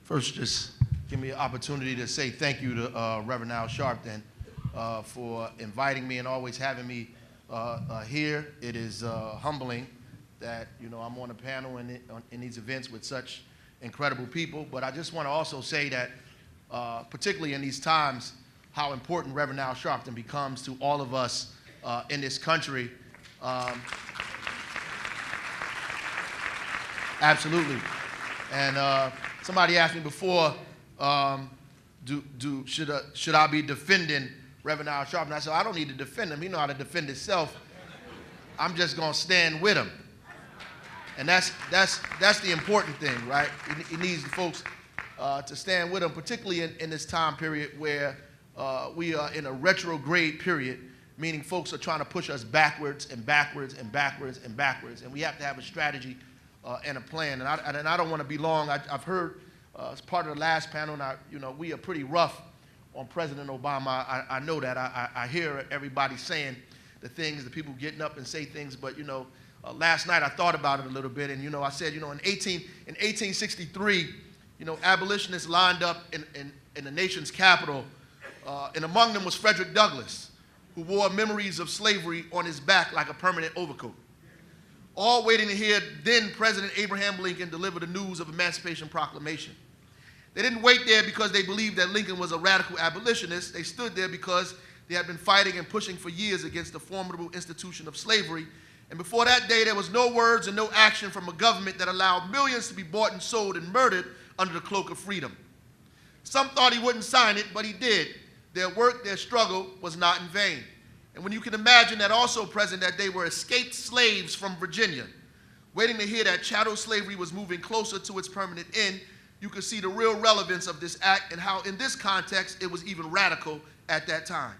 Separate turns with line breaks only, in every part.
First, just give me an opportunity to say thank you to Reverend Al Sharpton for inviting me and always having me here. It is humbling that I'm on a panel in these events with such incredible people. But I just want to also say that, particularly in these times, how important Reverend Al Sharpton becomes to all of us in this country. Absolutely. And somebody asked me before, should I be defending Reverend Al Sharpton? I said, I don't need to defend him. He know how to defend himself. I'm just going to stand with him. And that's the important thing, right? He needs the folks to stand with him, particularly in this time period where we are in a retrograde period, meaning folks are trying to push us backwards and backwards and backwards and backwards. And we have to have a strategy and a plan. And I don't want to be long. I've heard as part of the last panel, and we are pretty rough on President Obama. I know that. I hear everybody saying the things, the people getting up and say things, but last night I thought about it a little bit, and I said, in 1863, abolitionists lined up in the nation's capital, and among them was Frederick Douglass, who wore memories of slavery on his back like a permanent overcoat, all waiting to hear then President Abraham Lincoln deliver the news of Emancipation Proclamation. They didn't wait there because they believed that Lincoln was a radical abolitionist. They stood there because they had been fighting and pushing for years against the formidable institution of slavery. And before that day, there was no words and no action from a government that allowed millions to be bought and sold and murdered under the cloak of freedom. Some thought he wouldn't sign it, but he did. Their work, their struggle was not in vain. And when you can imagine that also present that day were escaped slaves from Virginia, waiting to hear that chattel slavery was moving closer to its permanent end, you could see the real relevance of this act and how in this context it was even radical at that time.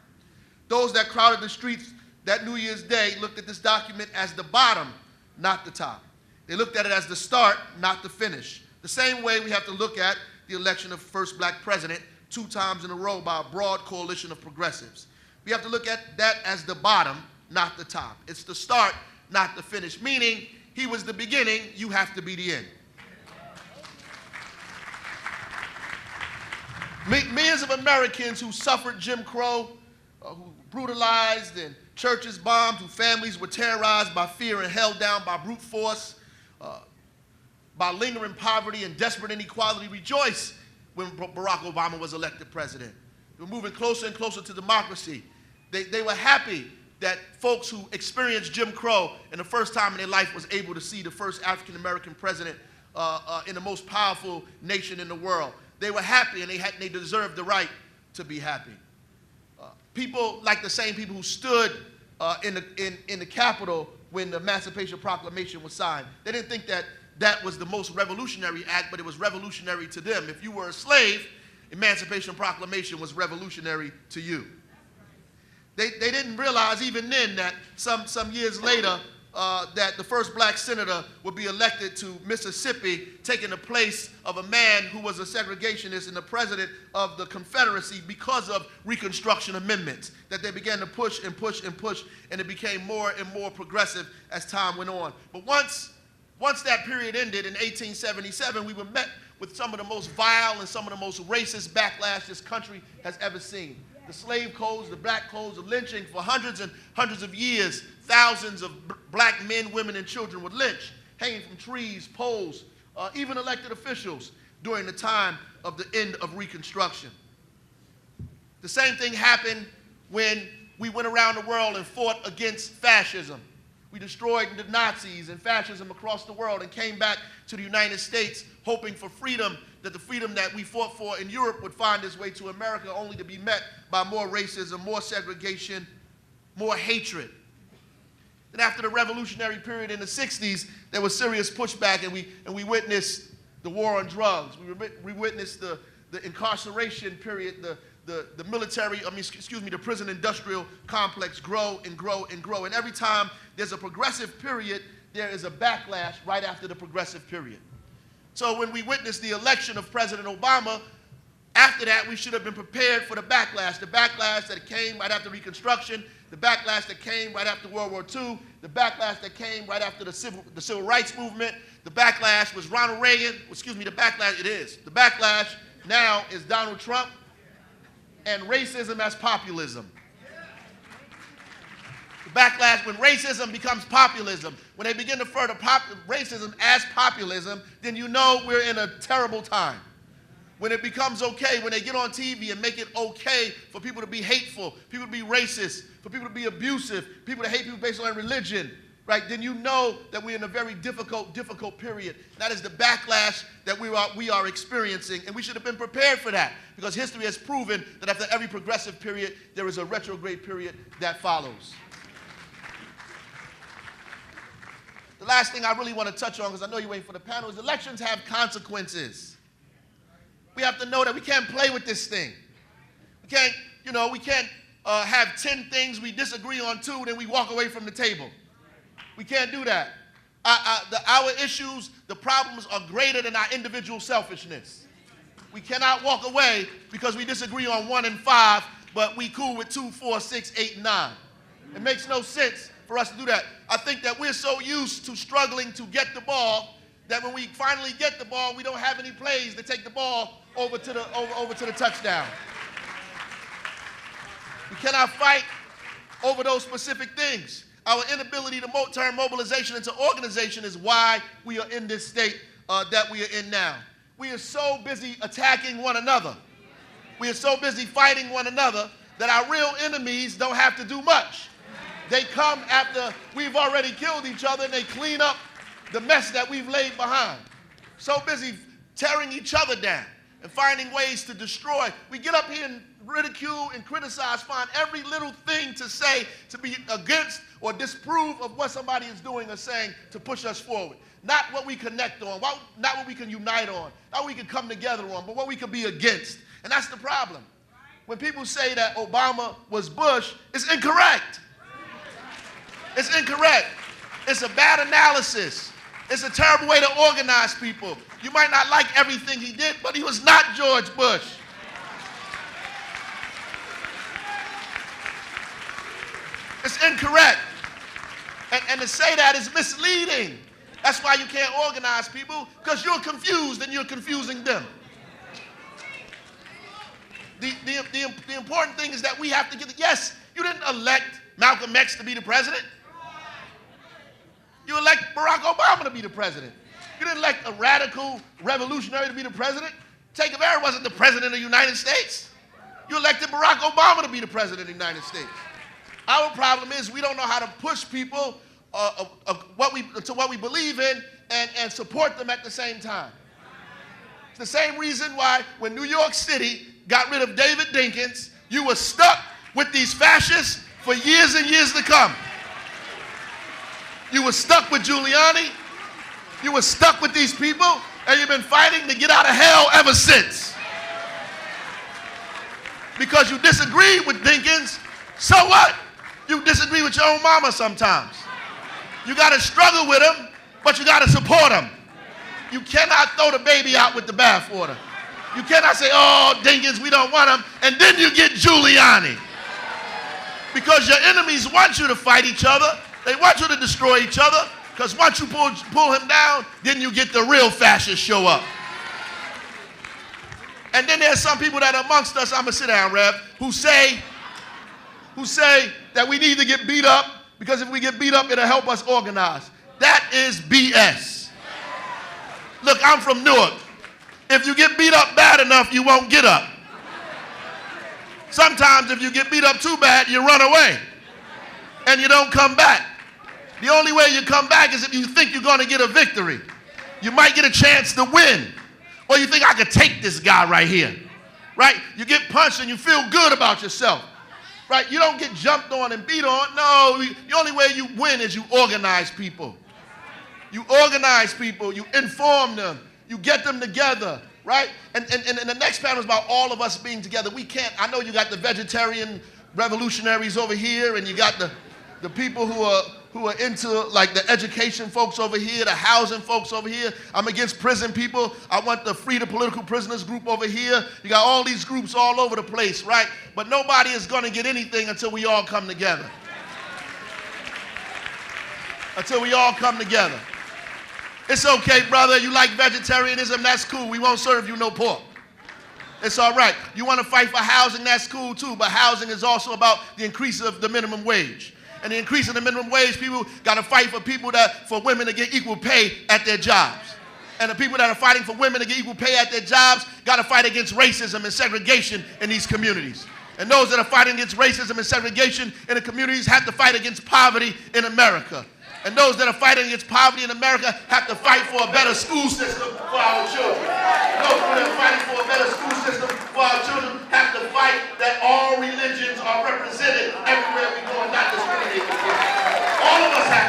Those that crowded the streets that New Year's Day looked at this document as the bottom, not the top. They looked at it as the start, not the finish. The same way we have to look at the election of first black president 2 times in a row by a broad coalition of progressives. We have to look at that as the bottom, not the top. It's the start, not the finish, meaning he was the beginning, you have to be the end. Millions of Americans who suffered Jim Crow, who brutalized and churches bombed, whose families were terrorized by fear and held down by brute force, by lingering poverty and desperate inequality, rejoiced when Barack Obama was elected president. They were moving closer and closer to democracy. They were happy that folks who experienced Jim Crow and the first time in their life was able to see the first African-American president in the most powerful nation in the world. They were happy, and they deserved the right to be happy. People like the same people who stood in the Capitol when the Emancipation Proclamation was signed. They didn't think that was the most revolutionary act, but it was revolutionary to them. If you were a slave, Emancipation Proclamation was revolutionary to you. They didn't realize even then that some years later that the first black senator would be elected to Mississippi, taking the place of a man who was a segregationist and the president of the Confederacy because of Reconstruction amendments, that they began to push and push and push, and it became more and more progressive as time went on. But once that period ended in 1877, we were met with some of the most vile and some of the most racist backlash this country has ever seen. The slave codes, the black codes, the lynching for hundreds and hundreds of years. Thousands of black men, women, and children were lynched, hanging from trees, poles, even elected officials during the time of the end of Reconstruction. The same thing happened when we went around the world and fought against fascism. We destroyed the Nazis and fascism across the world and came back to the United States hoping for freedom, that the freedom that we fought for in Europe would find its way to America, only to be met by more racism, more segregation, more hatred. And after the revolutionary period in the 60s, there was serious pushback, and we witnessed the war on drugs. We witnessed the incarceration period, the military, the prison industrial complex grow and grow and grow. And every time there's a progressive period, there is a backlash right after the progressive period. So when we witnessed the election of President Obama, after that we should have been prepared for the backlash that came right after Reconstruction, the backlash that came right after World War II, the backlash that came right after the civil rights movement. The backlash was Ronald Reagan. Excuse me, the backlash, it is. The backlash now is Donald Trump and racism as populism. The backlash, when racism becomes populism, when they begin to refer to racism as populism, then you know we're in a terrible time. When it becomes okay, when they get on TV and make it okay for people to be hateful, people to be racist, for people to be abusive, people to hate people based on religion, right, then you know that we're in a very difficult period. That is the backlash that we are experiencing, and we should have been prepared for that, because history has proven that after every progressive period, there is a retrograde period that follows. The last thing I really want to touch on, because I know you're waiting for the panel, is elections have consequences. We have to know that we can't play with this thing. We can't, have 10 things we disagree on too, then we walk away from the table. We can't do that. Our issues, the problems are greater than our individual selfishness. We cannot walk away because we disagree on 1 and 5, but we cool with 2, 4, 6, 8, and 9. It makes no sense for us to do that. I think that we're so used to struggling to get the ball that when we finally get the ball, we don't have any plays to take the ball over to the touchdown. We cannot fight over those specific things. Our inability to turn mobilization into organization is why we are in this state that we are in now. We are so busy attacking one another. We are so busy fighting one another that our real enemies don't have to do much. They come after we've already killed each other, and they clean up the mess that we've laid behind. So busy tearing each other down and finding ways to destroy. We get up here and ridicule and criticize, find every little thing to say to be against or disprove of what somebody is doing or saying to push us forward. Not what we connect on, not what we can unite on, not what we can come together on, but what we can be against. And that's the problem. When people say that Obama was Bush, it's incorrect. It's incorrect. It's a bad analysis. It's a terrible way to organize people. You might not like everything he did, but he was not George Bush. It's incorrect. And to say that is misleading. That's why you can't organize people, because you're confused and you're confusing them. The important thing is that we have to get, yes, you didn't elect Malcolm X to be the president. You elect Barack Obama to be the president. You didn't elect a radical revolutionary to be the president. Che Guevara wasn't the president of the United States. You elected Barack Obama to be the president of the United States. Our problem is we don't know how to push people to what we believe in and support them at the same time. It's the same reason why when New York City got rid of David Dinkins, you were stuck with these fascists for years and years to come. You were stuck with Giuliani. You were stuck with these people, and you've been fighting to get out of hell ever since. Because you disagree with Dinkins, so what? You disagree with your own mama sometimes. You got to struggle with them, but you got to support them. You cannot throw the baby out with the bathwater. You cannot say, oh, Dinkins, we don't want him, and then you get Giuliani. Because your enemies want you to fight each other. They want you to destroy each other, because once you pull him down, then you get the real fascists show up. And then there's some people that are amongst us, I'm going to sit down, Rev, who say that we need to get beat up, because if we get beat up, it'll help us organize. That is BS. Look, I'm from Newark. If you get beat up bad enough, you won't get up. Sometimes if you get beat up too bad, you run away and you don't come back. The only way you come back is if you think you're going to get a victory. You might get a chance to win. Or you think, I could take this guy right here. Right? You get punched and you feel good about yourself. Right? You don't get jumped on and beat on. No, the only way you win is you organize people. You organize people. You inform them. You get them together. Right? And the next panel is about all of us being together. We can't, I know you got the vegetarian revolutionaries over here, and you got the people who who are into like the education folks over here, the housing folks over here. I'm against prison people. I want the Free the Political Prisoners group over here. You got all these groups all over the place, right? But nobody is going to get anything until we all come together. Until we all come together. It's okay, brother. You like vegetarianism, that's cool. We won't serve you no pork. It's all right. You want to fight for housing, that's cool too. But housing is also about the increase of the minimum wage. And the increase in the minimum wage, people got to fight for women to get equal pay at their jobs. And the people that are fighting for women to get equal pay at their jobs got to fight against racism and segregation in these communities. And those that are fighting against racism and segregation in the communities have to fight against poverty in America. And those that are fighting against poverty in America have to fight for a better school system for our children. Those that are fighting for a better school system for our children have to fight that all religions are represented everywhere we go and not discriminate against. All of us have